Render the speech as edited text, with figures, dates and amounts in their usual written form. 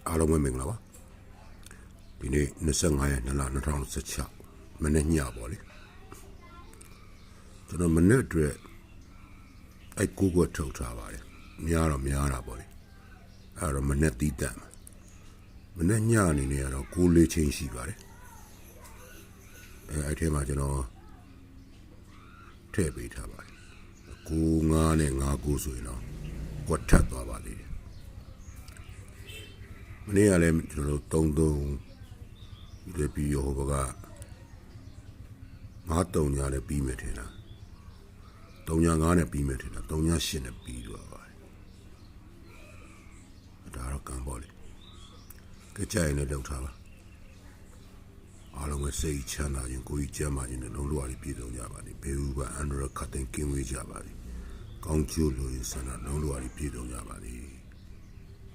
အားလုံးပဲမင်္ဂလာပါဒီနေ့25ရက်2လ2016မနေ့ညပေါ့လေကျွန်တော်မနေ့အတွက်ကိုကိုထုတ်ထားပါတယ်များတာပေါ့လေအဲ့တော့မနေ့တီးတတ်မနေ့ညအနေနဲ့ကတော့6 4ချင်းရှိပါတယ်အဲ့ထဲမှာကျွန်တော်ထည့်ပေးထားပါတယ်9 5နဲ့5 9ဆိုရင်တော့ကွက်ထပ်သွားပါလိမ့်တယ်မနေ့ကလည်းကျွန်တော်တို့33ဒီပြီးရောဟိုဘက53ညလည်းပြီးမယ်ထင်လား3ည9နဲ့ပြီးမယ်ထင်လား3ည8နဲ့ပြီးတော့ပါတယ်ဒါတော့ကံပေါ့လေကြိုက်ရင်လည်းလောက်ထားပါအားလုံးပဲစိတ်ချမ်းသာခြင်းကိုယ်ကြီးကျန်းမာခြင်းနဲ့လုံးလုံးအပြည့်စုံကြပါစေဘေးဥပါအန္တရာယ်ခတ်သိမ်းကင်းဝေးကြပါစေကောင်းကျိုးလိုရင်ဆန္ဒလုံးလုံးအပြည့်စုံကြပါစေ